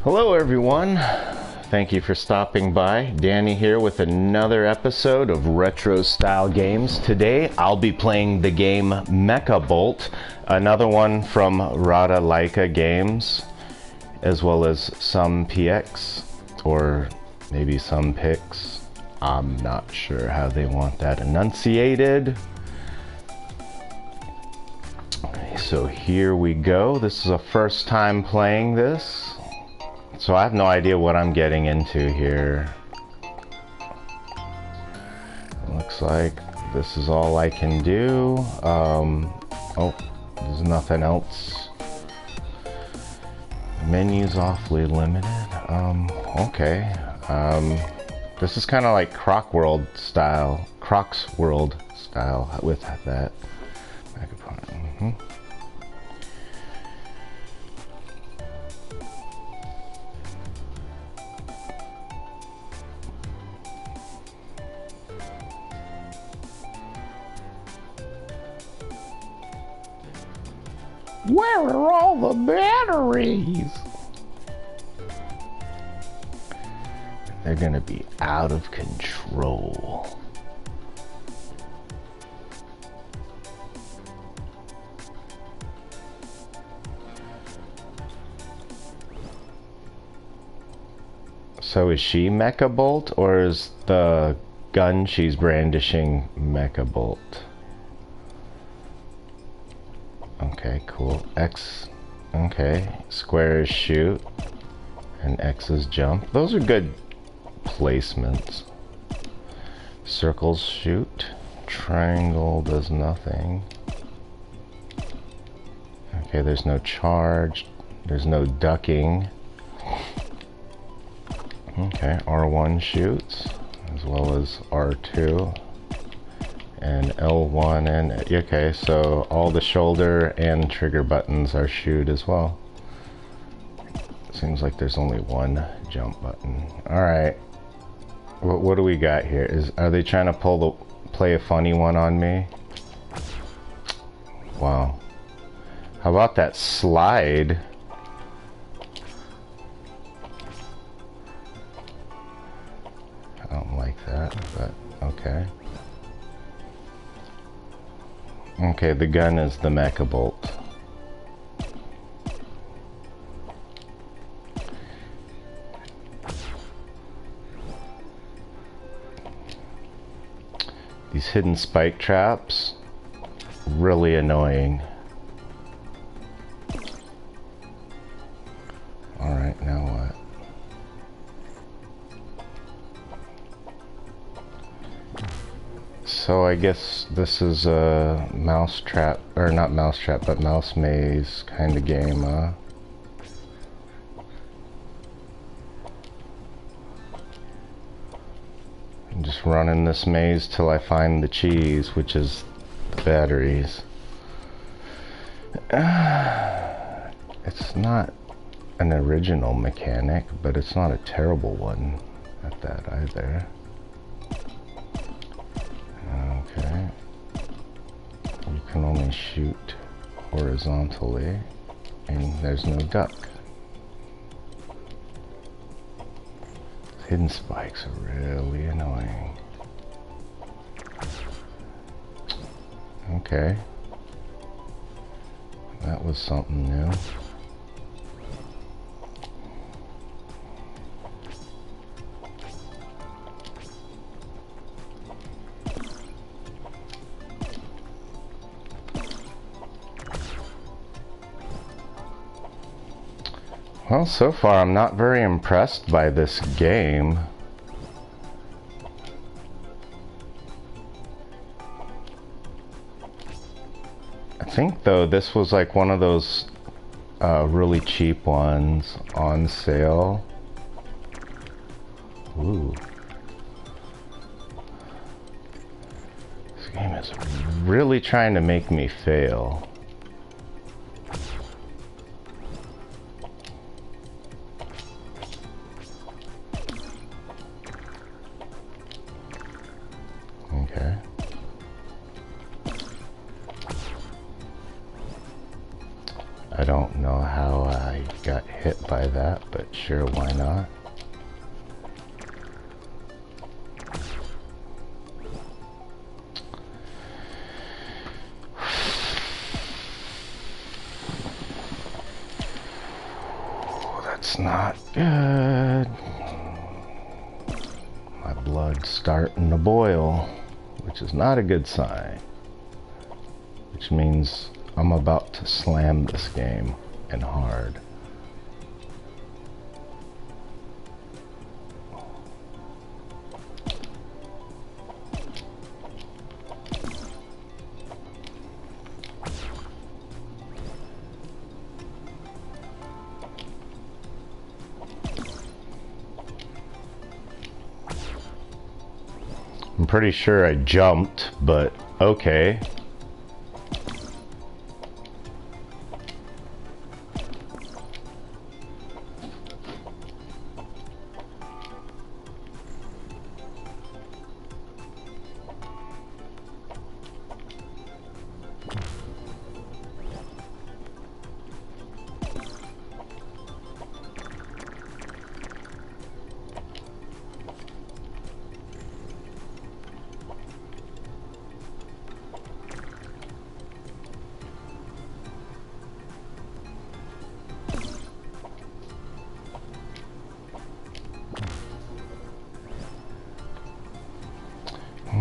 Hello everyone, thank you for stopping by. Danny here with another episode of Retro Style Games. Today I'll be playing the game Mekabolt, another one from Ratalaika Games, as well as some PX, or maybe some PIX. I'm not sure how they want that enunciated. So here we go. This is a first time playing this. So I have no idea what I'm getting into here. Looks like this is all I can do. Oh, there's nothing else. Menu's awfully limited. Okay. This is kind of like Croc's World style with that. Where are all the batteries? They're gonna be out of control. So is she Mekabolt, or is the gun she's brandishing Mekabolt? Okay, cool. X, okay. Square is shoot, and X is jump. Those are good placements. Circles shoot. Triangle does nothing. Okay, there's no charge. There's no ducking. Okay, R1 shoots, as well as R2. And L1 and okay, so all the shoulder and trigger buttons are shoot as well. Seems like there's only one jump button. All right, what do we got here? Are they trying to play a funny one on me? Wow. How about that slide? I don't like that, but okay. Okay, the gun is the Mekabolt. These hidden spike traps, really annoying. Alright, now what? So I guess this is a mouse trap, or not mouse trap, but mouse maze kind of game, huh? I'm just running this maze till I find the cheese, which is the batteries. It's not an original mechanic, but it's not a terrible one at that either. Okay. You can only shoot horizontally, and there's no duck. Hidden spikes are really annoying. Okay. That was something new. Well, so far I'm not very impressed by this game. I think though this was like one of those really cheap ones on sale. Ooh. This game is really trying to make me fail. Okay. I don't know how I got hit by that, but sure, why not? That's not good. My blood's starting to boil, which is not a good sign. Which means I'm about to slam this game and hard. I'm pretty sure I jumped, but okay.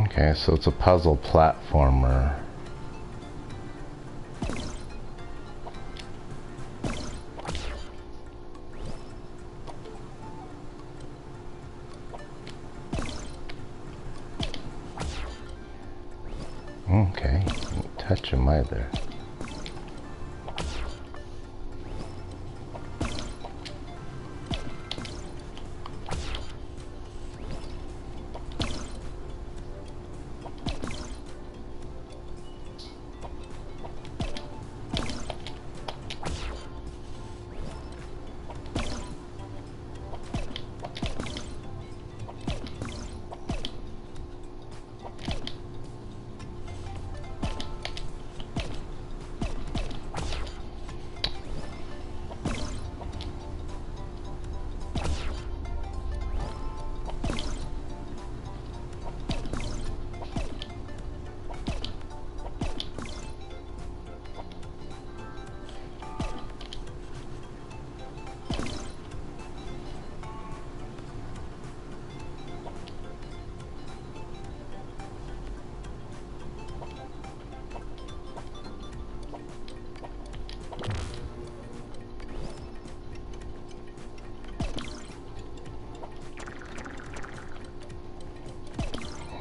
Okay, so it's a puzzle platformer. Okay, don't touch him either.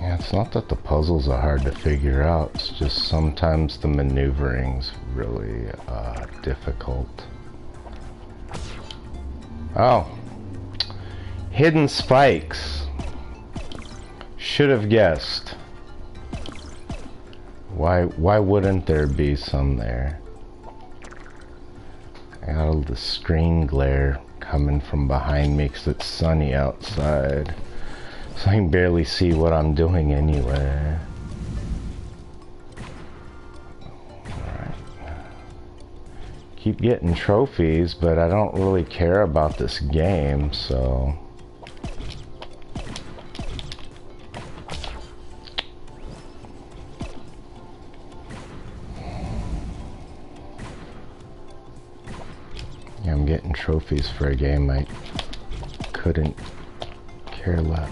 Yeah, it's not that the puzzles are hard to figure out, it's just sometimes the maneuvering's really difficult. Oh, hidden spikes. Should have guessed. Why wouldn't there be some there? I got all the screen glare coming from behind me because it's sunny outside. So I can barely see what I'm doing anyway. Alright. Keep getting trophies, but I don't really care about this game, so... Yeah, I'm getting trophies for a game I couldn't care less.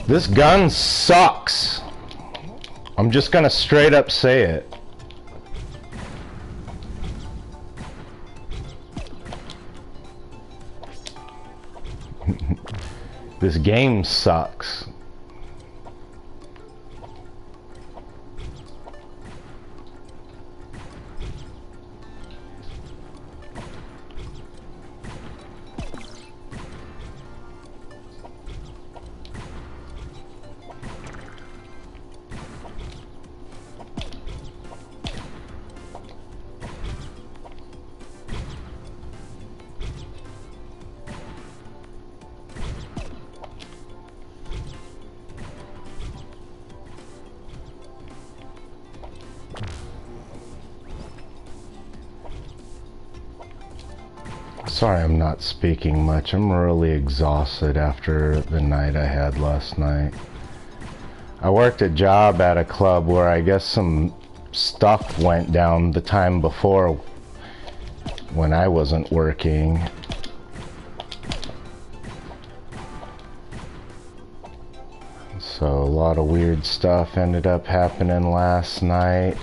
This gun sucks. I'm just gonna straight up say it. This game sucks. Sorry I'm not speaking much. I'm really exhausted after the night I had last night. I worked a job at a club where I guess some stuff went down the time before when I wasn't working. So a lot of weird stuff ended up happening last night.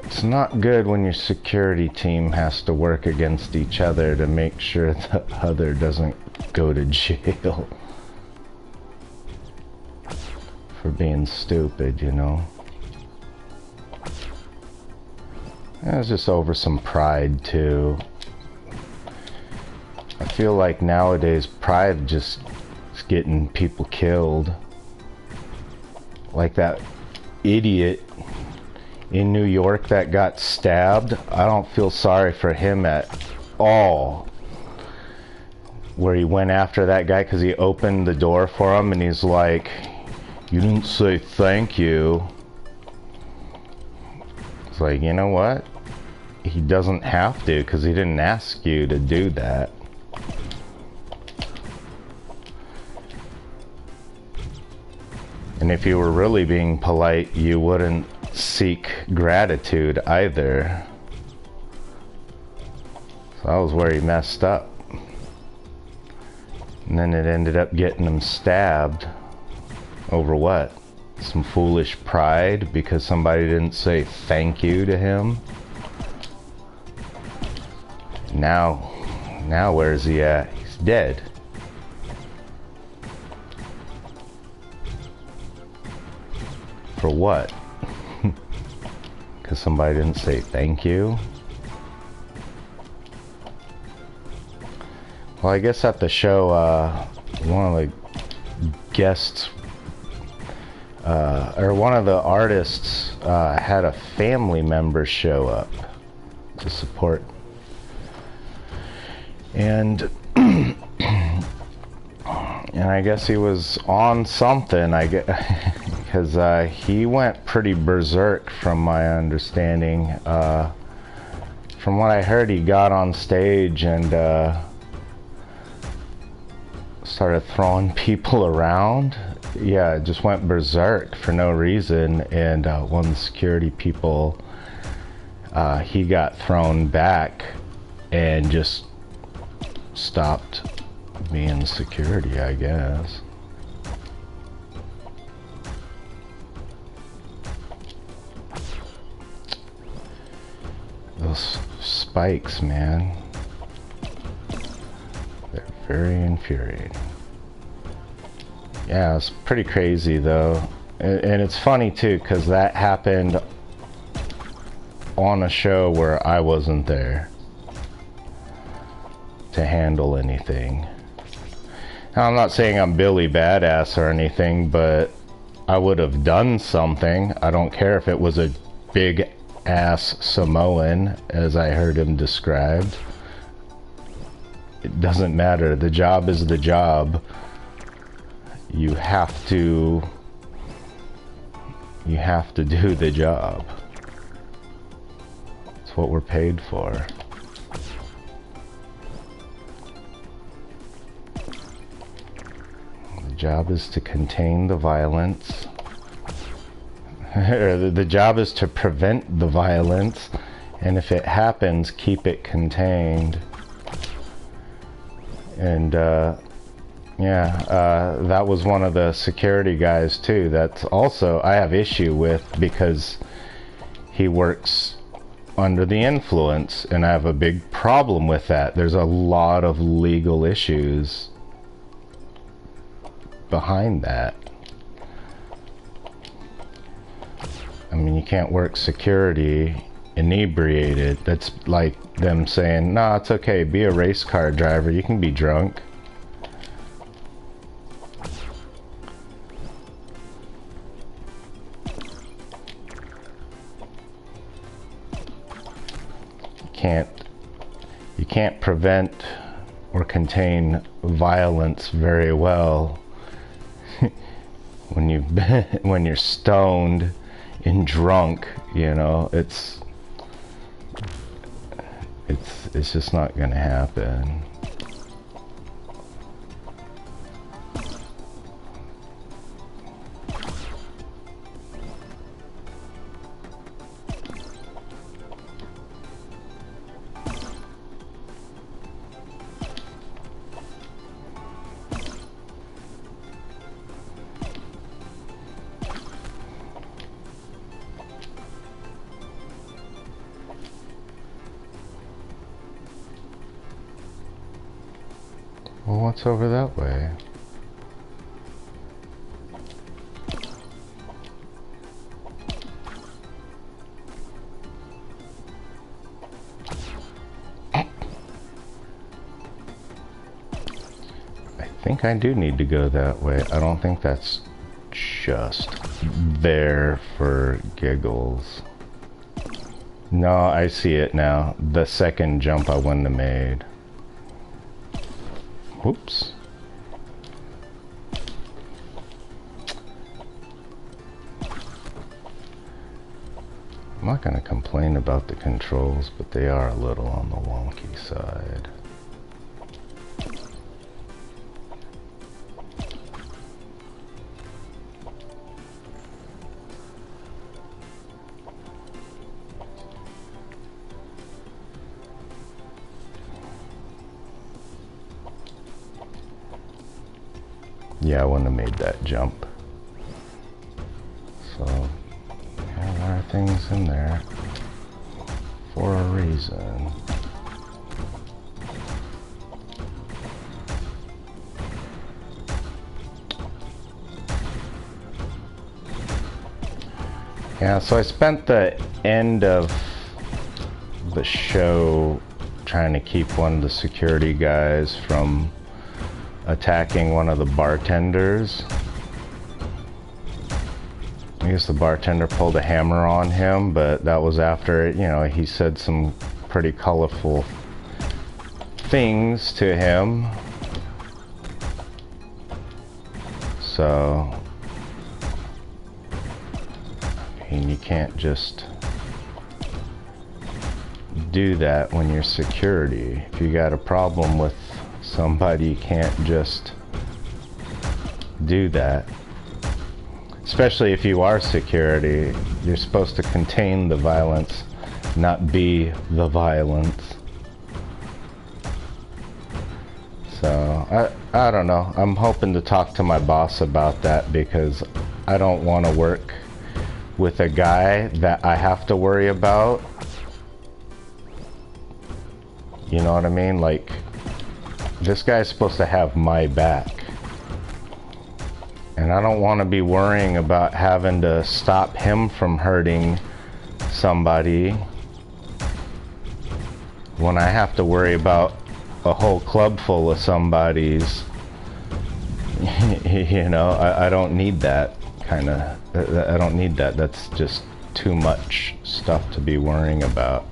It's not good when your security team has to work against each other to make sure the other doesn't go to jail for being stupid, you know. It was just over some pride too. I feel like nowadays pride just is getting people killed. Like that idiot in New York that got stabbed. I don't feel sorry for him at all. Where he went after that guy because he opened the door for him and he's like, "You didn't say thank you." It's like, you know what? He doesn't have to because he didn't ask you to do that. And if you were really being polite, you wouldn't seek gratitude either. So that was where he messed up. And then it ended up getting him stabbed. Over what? Some foolish pride because somebody didn't say thank you to him? Now where's he at? He's dead. For what? Because somebody didn't say thank you? Well, I guess at the show, one of the guests, or one of the artists, had a family member show up to support. And I guess he was on something, I guess. Because he went pretty berserk from my understanding. From what I heard, he got on stage and started throwing people around. Yeah, just went berserk for no reason. And one of the security people, he got thrown back and just stopped being security, I guess. Those spikes, man. They're very infuriating. Yeah, it's pretty crazy though. And it's funny too, because that happened on a show where I wasn't there to handle anything. Now, I'm not saying I'm Billy Badass or anything, but I would have done something. I don't care if it was a big ass Samoan, as I heard him described. It doesn't matter. The job is the job. You have to do the job. It's what we're paid for. The job is to contain the violence. The job is to prevent the violence, and if it happens, keep it contained. And that was one of the security guys too. That's also I have issue with because he works under the influence, and I have a big problem with that. There's a lot of legal issues behind that. I mean, you can't work security inebriated. That's like them saying, "Nah, it's okay, be a race car driver, you can be drunk." You can't prevent or contain violence very well when you're stoned in drunk, you know, it's just not gonna happen. Well, what's over that way? I think I do need to go that way. I don't think that's just there for giggles. No, I see it now. The second jump I wouldn't have made. Whoops. I'm not going to complain about the controls, but they are a little on the wonky side. Yeah, I wouldn't have made that jump. So, yeah, there are things in there for a reason. Yeah, so I spent the end of the show trying to keep one of the security guys from attacking one of the bartenders. I guess the bartender pulled a hammer on him, but that was after, you know, he said some pretty colorful things to him. So, I mean, you can't just do that when you're security. If you got a problem with somebody, can't just do that. Especially if you are security, you're supposed to contain the violence, not be the violence. So I don't know. I'm hoping to talk to my boss about that, because I don't want to work with a guy that I have to worry about. You know what I mean? Like, this guy's supposed to have my back. And I don't want to be worrying about having to stop him from hurting somebody when I have to worry about a whole club full of somebody's. You know, I don't need that kind of, I don't need that. That's just too much stuff to be worrying about.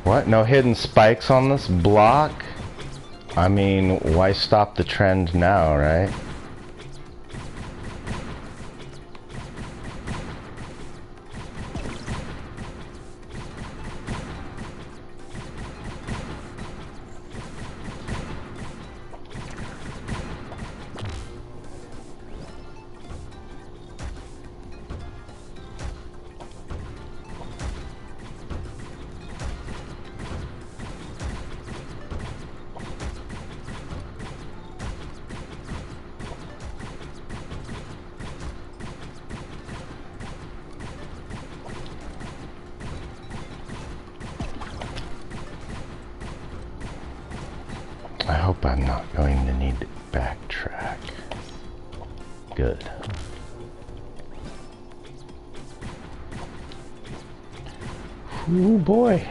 What? No hidden spikes on this block? I mean, why stop the trend now, right? I hope I'm not going to need to backtrack. Good. Ooh boy.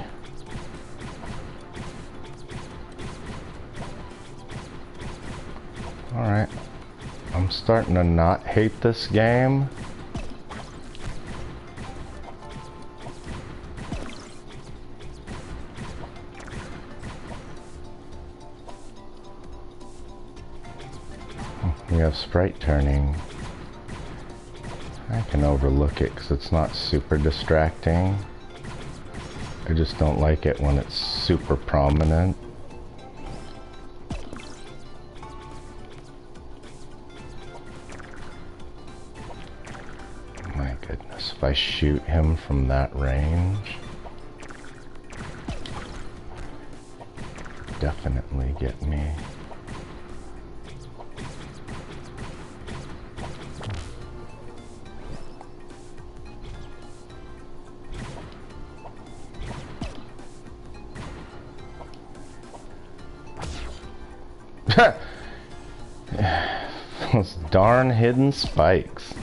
Alright. I'm starting to not hate this game. you have sprite turning. I can overlook it because it's not super distracting. I just don't like it when it's super prominent. My goodness, if I shoot him from that range, definitely get me. Those darn hidden spikes.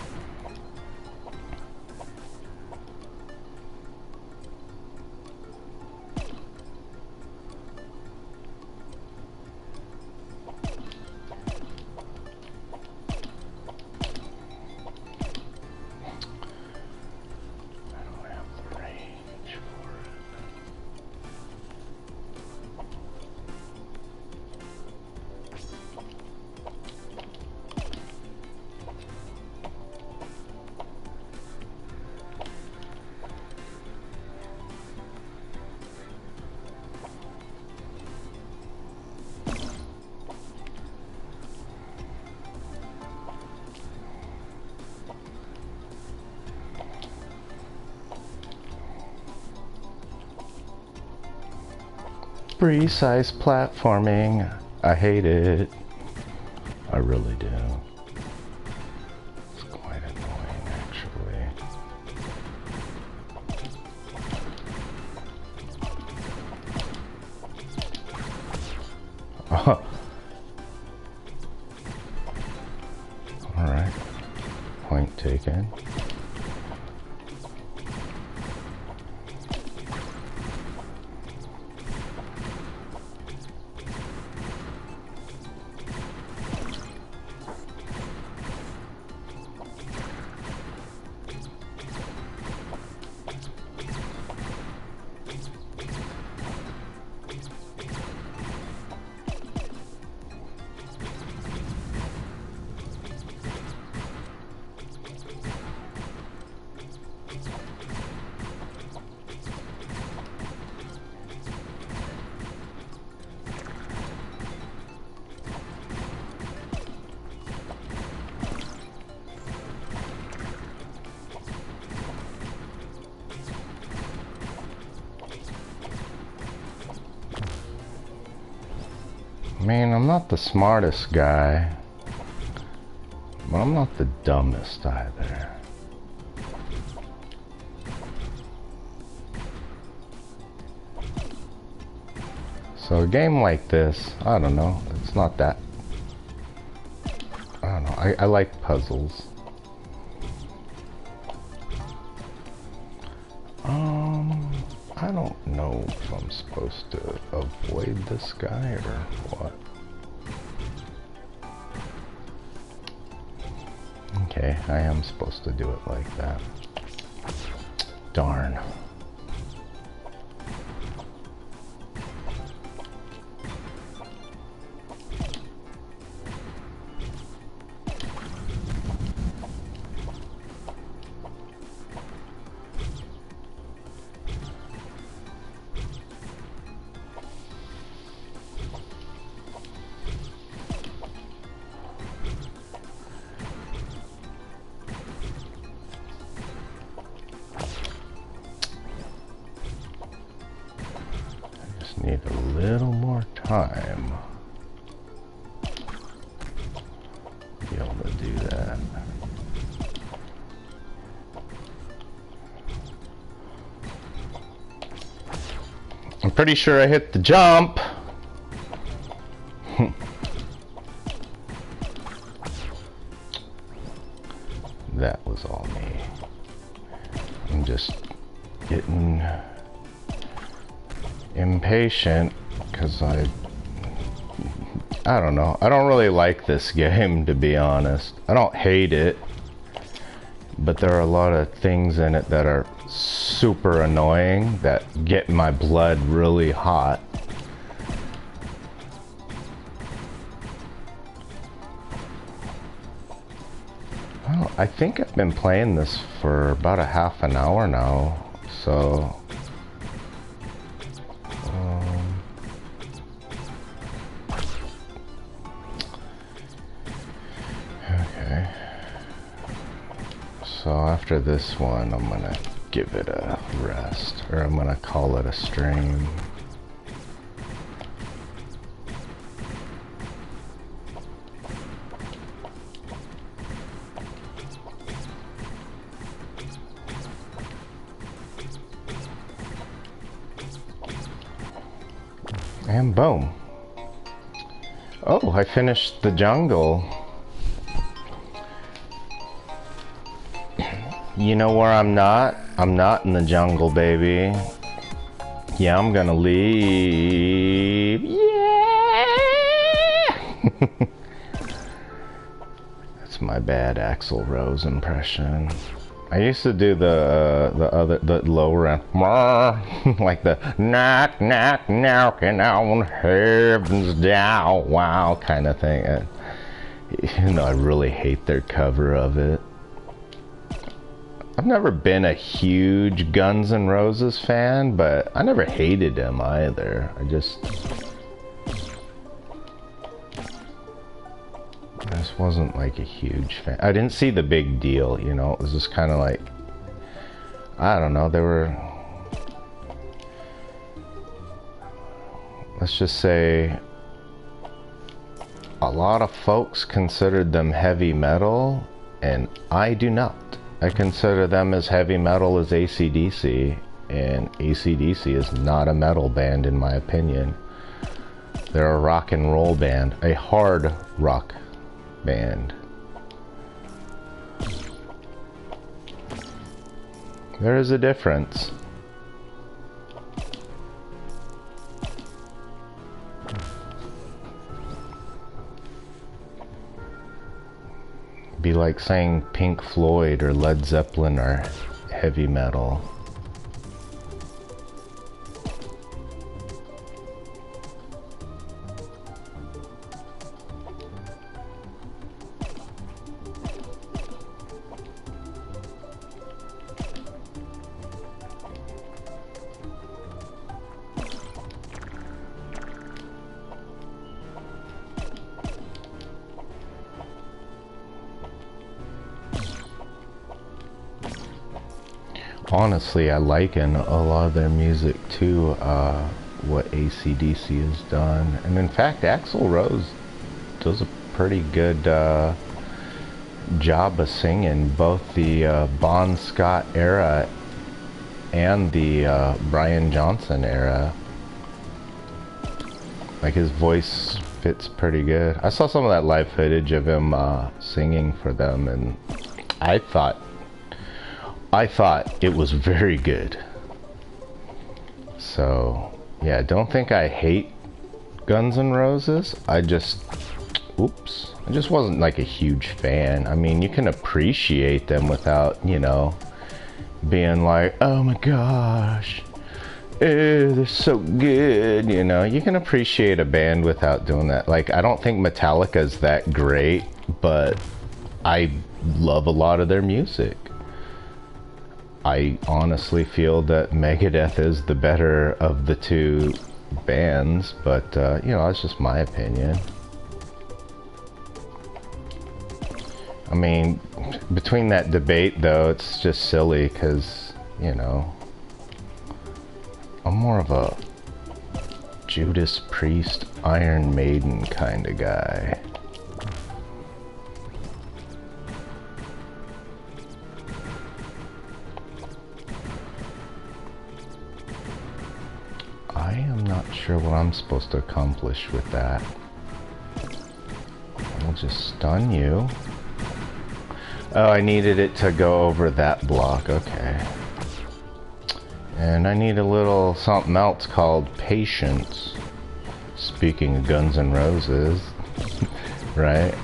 Precise platforming. I hate it. I really do. It's quite annoying, actually. Alright. Point taken. I mean, I'm not the smartest guy, but I'm not the dumbest either. So a game like this, I don't know, it's not that, I don't know, I like puzzles. I don't know if I'm supposed to avoid this guy or what. Okay, I am supposed to do it like that. Darn. Need a little more time to be able to do that. I'm pretty sure I hit the jump. That was all me. I'm just getting impatient because I don't know. I don't really like this game, to be honest. I don't hate it, but there are a lot of things in it that are super annoying that get my blood really hot. I think I've been playing this for about a half an hour now, so... okay. So after this one, I'm gonna give it a rest, or I'm gonna call it a stream. And boom. Oh, I finished the jungle. You know where I'm not? I'm not in the jungle, baby. Yeah, I'm gonna leave. Yeah! That's my bad Axl Rose impression. I used to do the lower end, like the knock knock knocking on heaven's door, wow kind of thing. You know, I really hate their cover of it. I've never been a huge Guns N' Roses fan, but I never hated them either. I just wasn't like a huge fan. I didn't see the big deal, you know. It was just kind of like, I don't know, they were, let's just say, a lot of folks considered them heavy metal, and I do not. I consider them as heavy metal as AC/DC, and AC/DC is not a metal band in my opinion. They're a rock and roll band, a hard rock band. There is a difference. Be like saying Pink Floyd or Led Zeppelin are heavy metal. Honestly, I liken a lot of their music to what AC/DC has done. And in fact, Axl Rose does a pretty good job of singing both the Bon Scott era and the Brian Johnson era. Like, his voice fits pretty good. I saw some of that live footage of him singing for them, and I thought it was very good. So, yeah, don't think I hate Guns N' Roses. I just wasn't like a huge fan. I mean, you can appreciate them without, you know, being like, oh my gosh, they're so good, you know. You can appreciate a band without doing that. Like, I don't think Metallica's that great, but I love a lot of their music. I honestly feel that Megadeth is the better of the two bands, but, you know, that's just my opinion. I mean, between that debate, though, it's just silly, because, you know, I'm more of a Judas Priest, Iron Maiden kind of guy. I am not sure what I'm supposed to accomplish with that. I'll just stun you. Oh, I needed it to go over that block. Okay. And I need a little something else called patience. Speaking of Guns N' Roses. Right?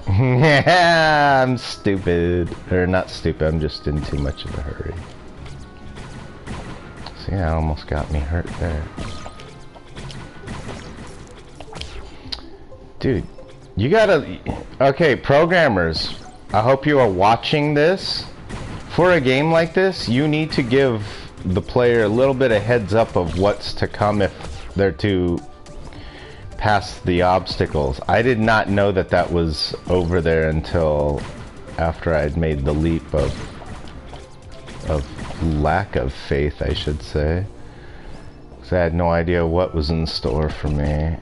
Yeah, I'm stupid. Or not stupid, I'm just in too much of a hurry. See, that almost got me hurt there. Dude, you gotta... Okay, programmers. I hope you are watching this. For a game like this, you need to give the player a little bit of heads up of what's to come if they're to pass the obstacles. I did not know that that was over there until after I'd made the leap of lack of faith, I should say. Because I had no idea what was in store for me.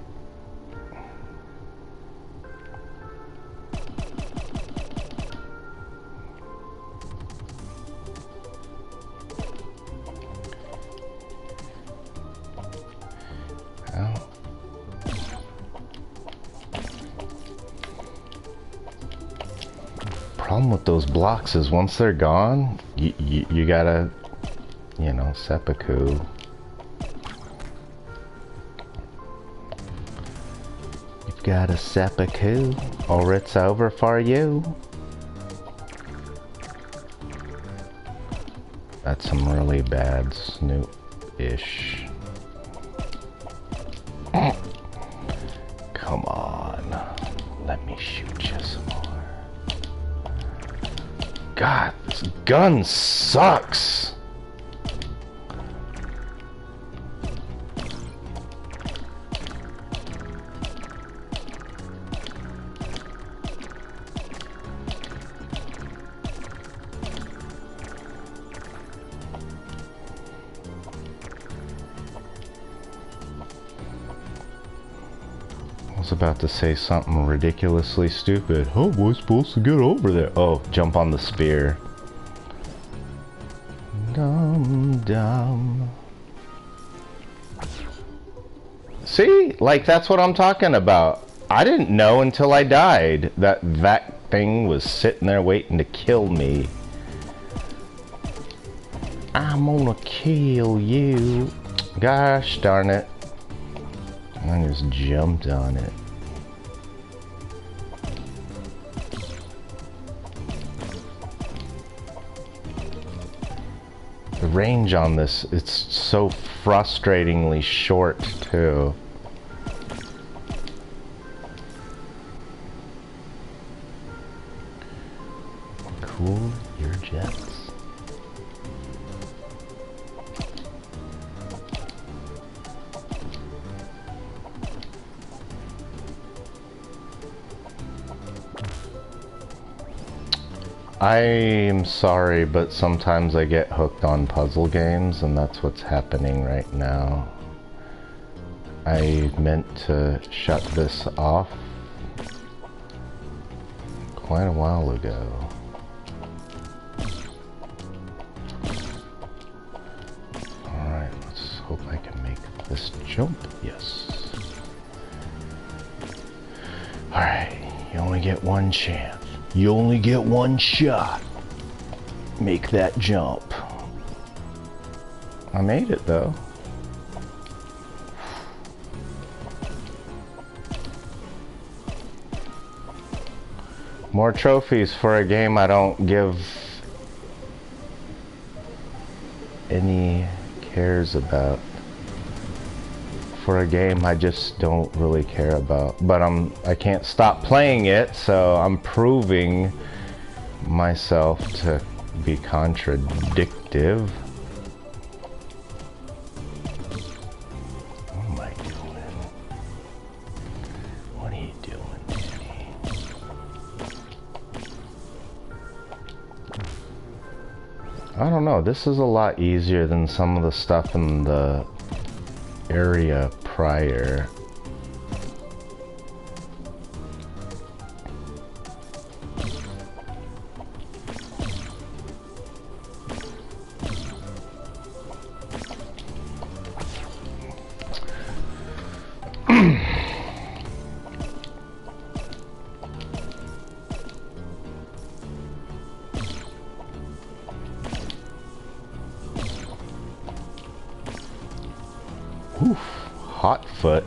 Problem with those blocks is once they're gone, you gotta, you know, seppuku. You've gotta seppuku, or it's over for you. That's some really bad Snoop-ish. Come on, let me shoot you some more. God, this gun sucks. I was about to say something ridiculously stupid. How am I supposed to get over there? Oh, jump on the spear. Dum dum. See? Like, that's what I'm talking about. I didn't know until I died that that thing was sitting there waiting to kill me. I'm gonna kill you. Gosh darn it. I just jumped on it. The range on this, it's so frustratingly short too. Cool your jets. I'm sorry, but sometimes I get hooked on puzzle games, and that's what's happening right now. I meant to shut this off quite a while ago. Alright, let's hope I can make this jump. Yes. Alright, you only get one chance. You only get one shot. Make that jump. I made it though. More trophies for a game I don't give any cares about. For a game I just don't really care about, but I can't stop playing it, so I'm proving myself to be contradictive. What am I doing? What are you doing, Danny? I don't know, this is a lot easier than some of the stuff in the area prior. Oof, hot foot.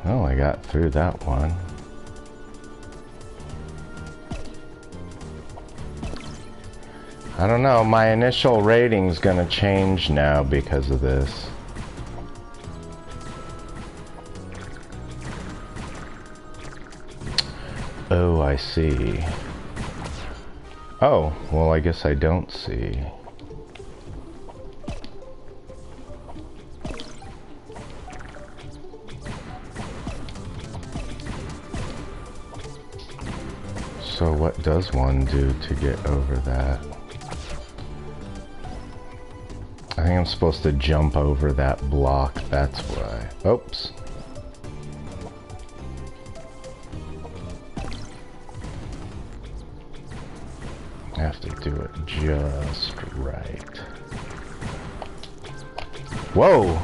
Well, I got through that one. I don't know, my initial rating's gonna change now because of this. Oh, I see. Oh, well, I guess I don't see. So what does one do to get over that? I think I'm supposed to jump over that block, that's why. Oops. I have to do it just right. Whoa!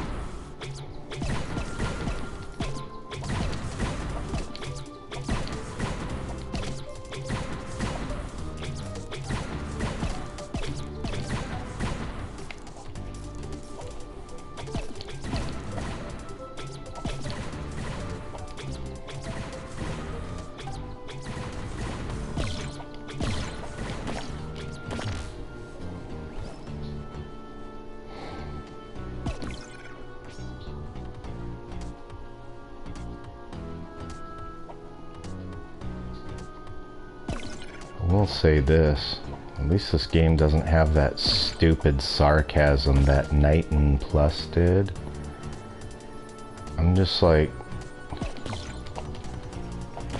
I will say this, at least this game doesn't have that stupid sarcasm that Night and Plus did. I'm just like,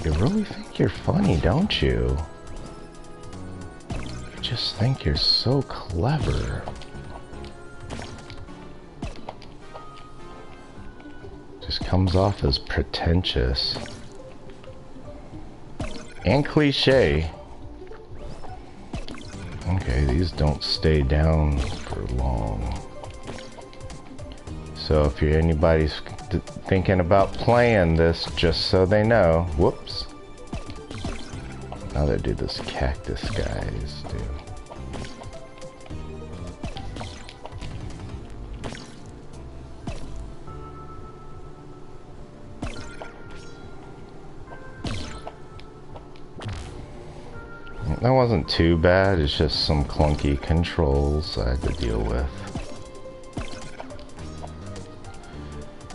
you really think you're funny, don't you? You just think you're so clever. Just comes off as pretentious. And cliche. Okay, these don't stay down for long. So if you're anybody's thinking about playing this, just so they know. Whoops. Now they do this cactus guys do. That wasn't too bad, it's just some clunky controls I had to deal with.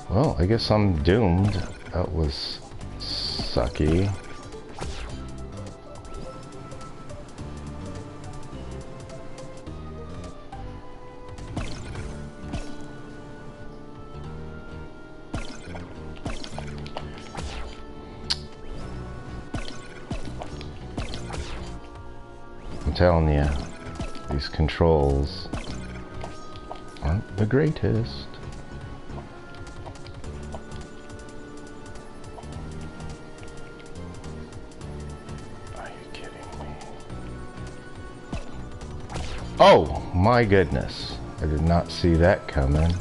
Well, I guess I'm doomed. That was sucky. I'm telling you, these controls aren't the greatest. Are you kidding me? Oh my goodness, I did not see that coming.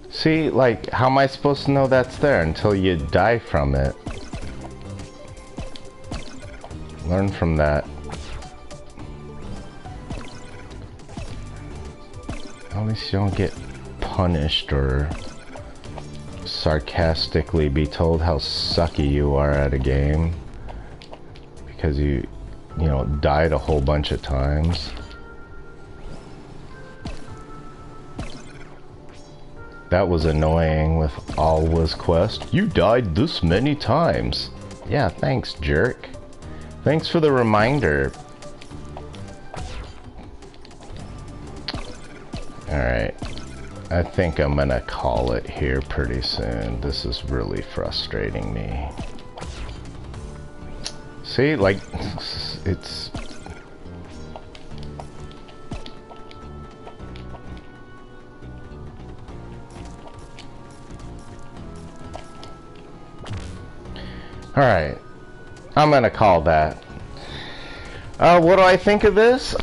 See, like, how am I supposed to know that's there until you die from it? Learn from that. At least you don't get punished or sarcastically be told how sucky you are at a game because you know, died a whole bunch of times. That was annoying with Alwa's Quest. You died this many times. Yeah, thanks, jerk. Thanks for the reminder. Alright. I think I'm gonna call it here pretty soon. This is really frustrating me. See, like, it's... Alright, I'm gonna call that. What do I think of this?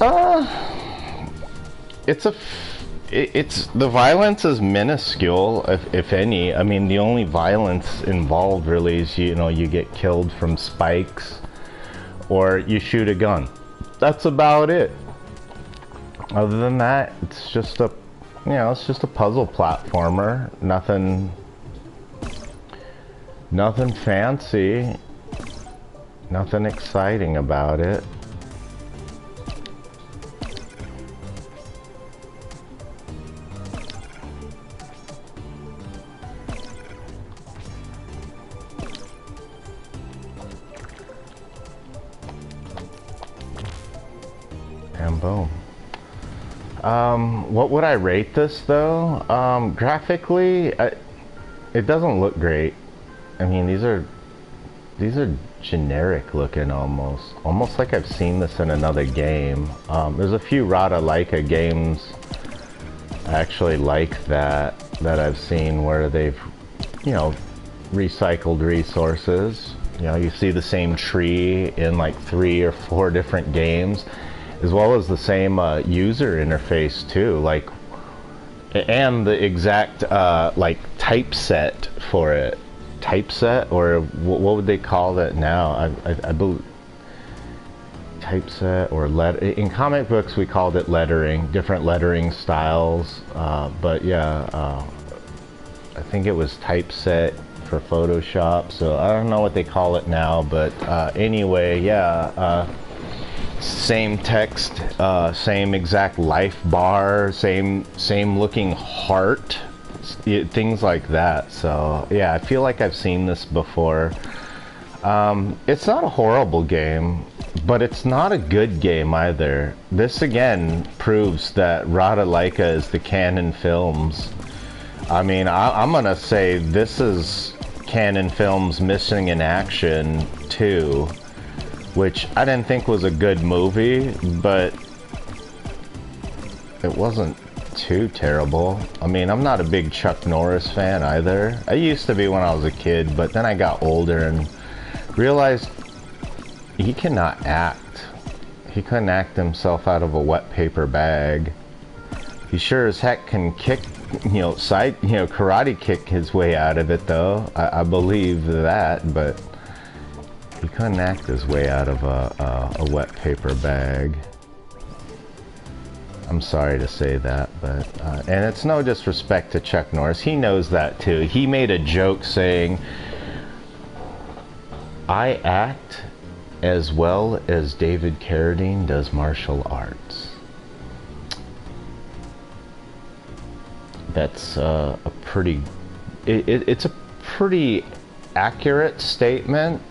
It's the violence is minuscule, if any. I mean, the only violence involved really is, you know, you get killed from spikes or you shoot a gun. That's about it. Other than that, it's just a, you know, it's just a puzzle platformer. Nothing fancy. Nothing exciting about it. And boom. What would I rate this though? Graphically, it doesn't look great. I mean, these are generic looking almost like I've seen this in another game. There's a few Ratalaika games I actually like that I've seen where they've, you know, recycled resources. You know, you see the same tree in like 3 or 4 different games, as well as the same user interface too, like, and the exact like typeset for it. Typeset, or what would they call that now? I believe typeset or in comic books we called it lettering, different lettering styles, but yeah, I think it was typeset for Photoshop, so I don't know what they call it now, but anyway, yeah, same text, same exact life bar, same looking heart, things like that. So yeah, I feel like I've seen this before. It's not a horrible game, but it's not a good game either. This again proves that Ratalaika is the Canon Films. I mean, I'm gonna say this is Canon Films Missing in Action 2, which I didn't think was a good movie, but it wasn't too terrible. I mean, I'm not a big Chuck Norris fan either. I used to be when I was a kid, but then I got older and realized he cannot act. He couldn't act himself out of a wet paper bag. He sure as heck can kick, you know, karate kick his way out of it though. I believe that, but he couldn't act his way out of a wet paper bag. I'm sorry to say that, but and it's no disrespect to Chuck Norris. He knows that too. He made a joke saying, "I act as well as David Carradine does martial arts." That's a pretty... it's a pretty accurate statement,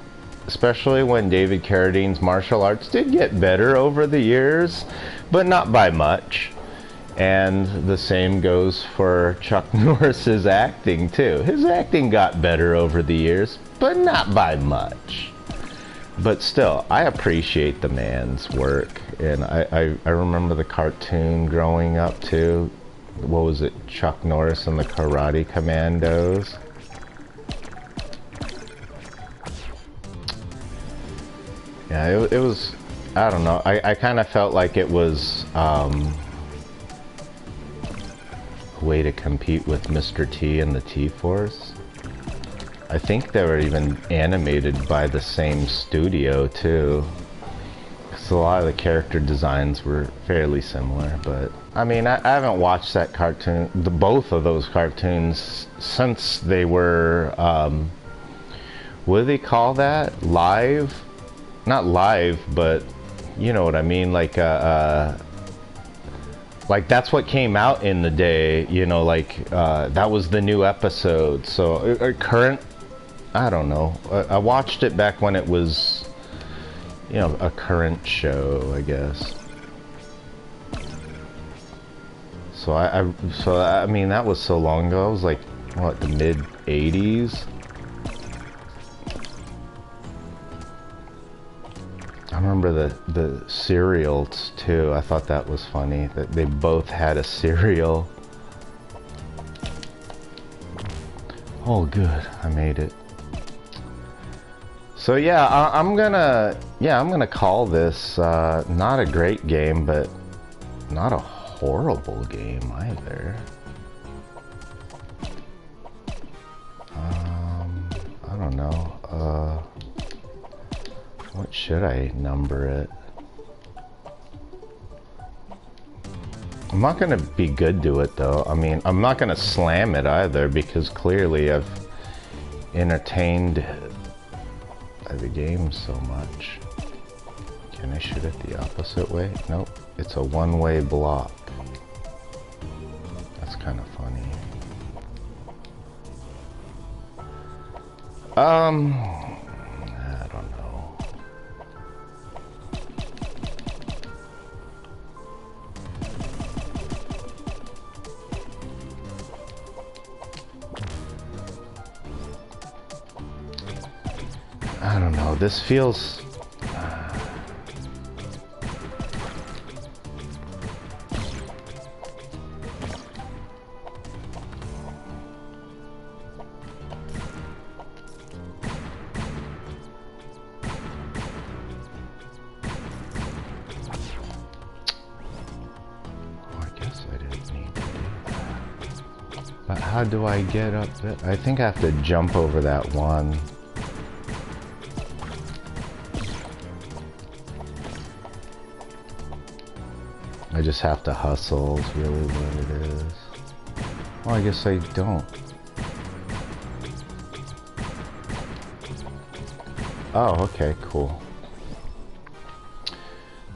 especially when David Carradine's martial arts did get better over the years, but not by much. And the same goes for Chuck Norris's acting too. His acting got better over the years, but not by much. But still, I appreciate the man's work, and I remember the cartoon growing up too. What was it? Chuck Norris and the Karate Commandos. Yeah, it was, I don't know, I kind of felt like it was a way to compete with Mr. T and the T-Force. I think they were even animated by the same studio too, because a lot of the character designs were fairly similar. But I mean, I haven't watched that cartoon, both of those cartoons, since they were, what do they call that? Live? Not live, but you know what I mean, like that's what came out in the day, you know, like that was the new episode. So current, I don't know, I watched it back when it was, you know, a current show, I guess. So I mean, that was so long ago. I was like, what, the mid 80s? I remember the cereals too. I thought that was funny that they both had a cereal. Oh good, I made it. So yeah, I'm gonna call this not a great game, but not a horrible game either. I don't know. What should I number it? I'm not gonna be good to it though. I mean, I'm not gonna slam it either, because clearly I've entertained by the game so much. Can I shoot it the opposite way? Nope. It's a one-way block. That's kind of funny. I don't know. I don't know. This feels... But how do I get up there? I think I have to jump over that one. I just have to hustle is really what it is. Well, I guess I don't. Oh, okay, cool.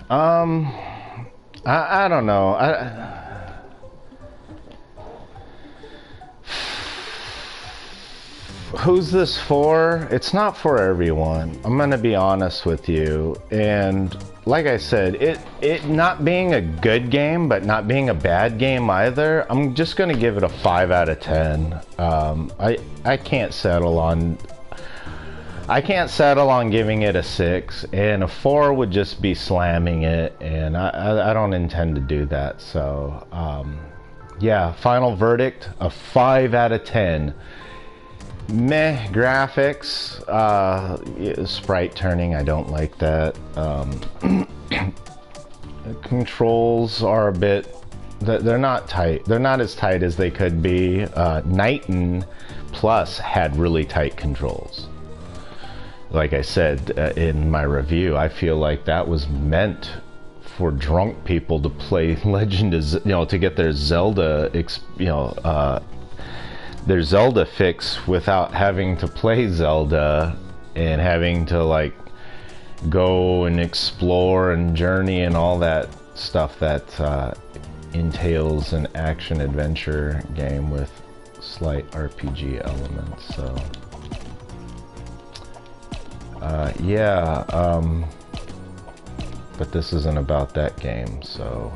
I don't know. Who's this for? It's not for everyone. I'm gonna be honest with you. And like I said, it not being a good game, but not being a bad game either, I'm just gonna give it a 5 out of 10. I can't settle on giving it a 6, and a 4 would just be slamming it, and I don't intend to do that. So yeah, final verdict, a 5 out of 10. Meh graphics, sprite turning, I don't like that. Controls are a bit, they're not tight. They're not as tight as they could be. Nighton Plus had really tight controls. Like I said in my review, I feel like that was meant for drunk people to play Legend of Zelda, to get their Zelda, their Zelda fix without having to play Zelda and having to like go and explore and journey and all that stuff that entails an action adventure game with slight RPG elements. So yeah, but this isn't about that game, so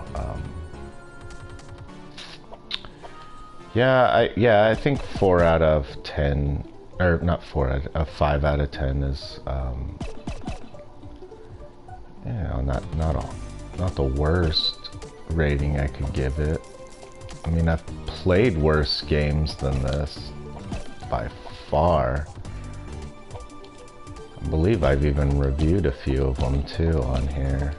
yeah, I think 4 out of 10, or not 4 out of 5 out of 10 is you know, not the worst rating I could give it. I mean, I've played worse games than this by far. I believe I've even reviewed a few of them too on here.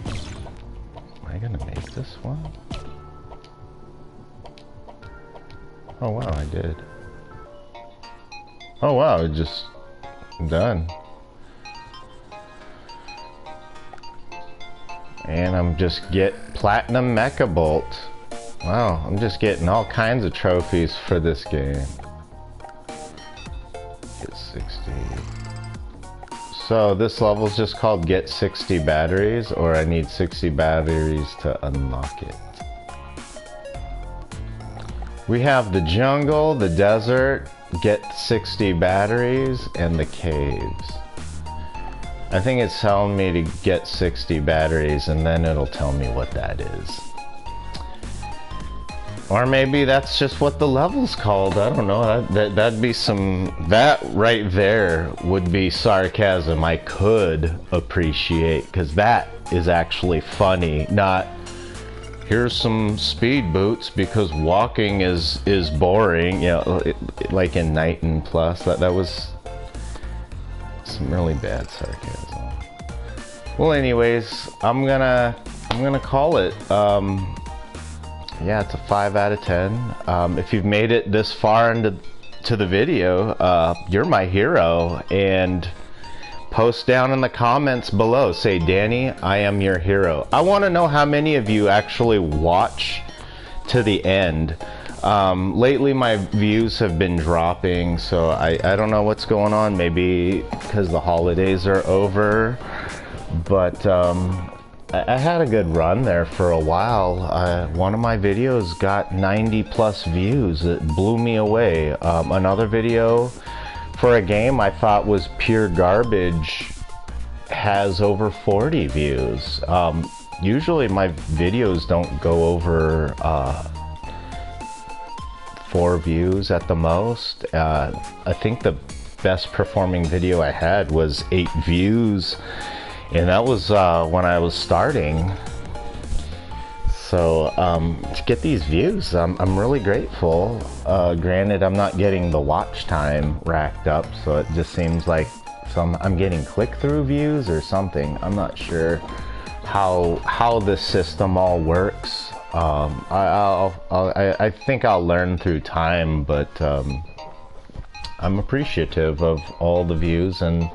Am I gonna make this one? Oh wow, I did. Oh wow, it just done. And I'm just platinum Mekabolt. Wow, I'm just getting all kinds of trophies for this game. Get 60. So this level's just called Get 60 Batteries, or I need 60 batteries to unlock it. We have the jungle, the desert, get 60 batteries, and the caves. I think it's telling me to get 60 batteries, and then it'll tell me what that is. Or maybe that's just what the level's called. I don't know. That'd be some... That right there would be sarcasm I could appreciate, because that is actually funny. Not, here's some speed boots because walking is boring. You know, like in Nighton Plus. That was some really bad sarcasm. Well, anyways, I'm gonna call it. Yeah, it's a 5 out of 10. If you've made it this far into the video, you're my hero. And post down in the comments below. Say, Danny, I am your hero. I want to know how many of you actually watch to the end. Lately my views have been dropping, so I don't know what's going on. Maybe because the holidays are over, but I had a good run there for a while. One of my videos got 90 plus views. It blew me away. Another video for a game I thought was pure garbage has over 40 views. Usually my videos don't go over 4 views at the most. I think the best performing video I had was 8 views, and that was when I was starting. So to get these views, I'm really grateful. Granted, I'm not getting the watch time racked up, so it just seems like I'm getting click-through views or something. I'm not sure how the system all works. I think I'll learn through time, but I'm appreciative of all the views and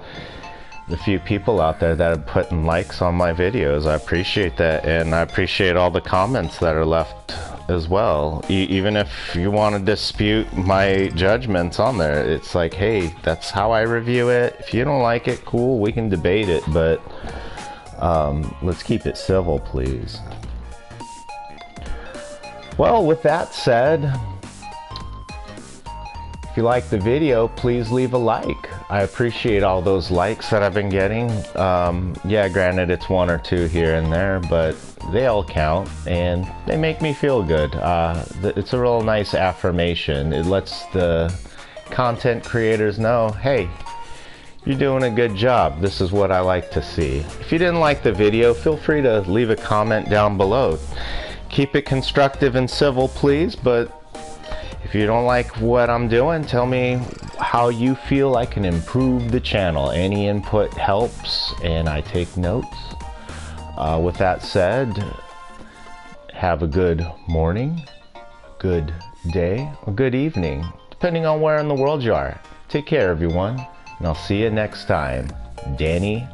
the few people out there that are putting likes on my videos. I appreciate that, and I appreciate all the comments that are left as well. Even if you want to dispute my judgments on there, it's like, hey, that's how I review it. If you don't like it, cool, we can debate it, but let's keep it civil, please. Well, with that said, if you like the video, please leave a like. I appreciate all those likes that I've been getting. Yeah, granted, it's 1 or 2 here and there, but they all count, and they make me feel good. It's a real nice affirmation. It lets the content creators know, hey, you're doing a good job. This is what I like to see. If you didn't like the video, feel free to leave a comment down below. Keep it constructive and civil, please, but if you don't like what I'm doing, tell me how you feel I can improve the channel. Any input helps, and I take notes. With that said, have a good morning, good day, or good evening, depending on where in the world you are. Take care, everyone, and I'll see you next time. Danny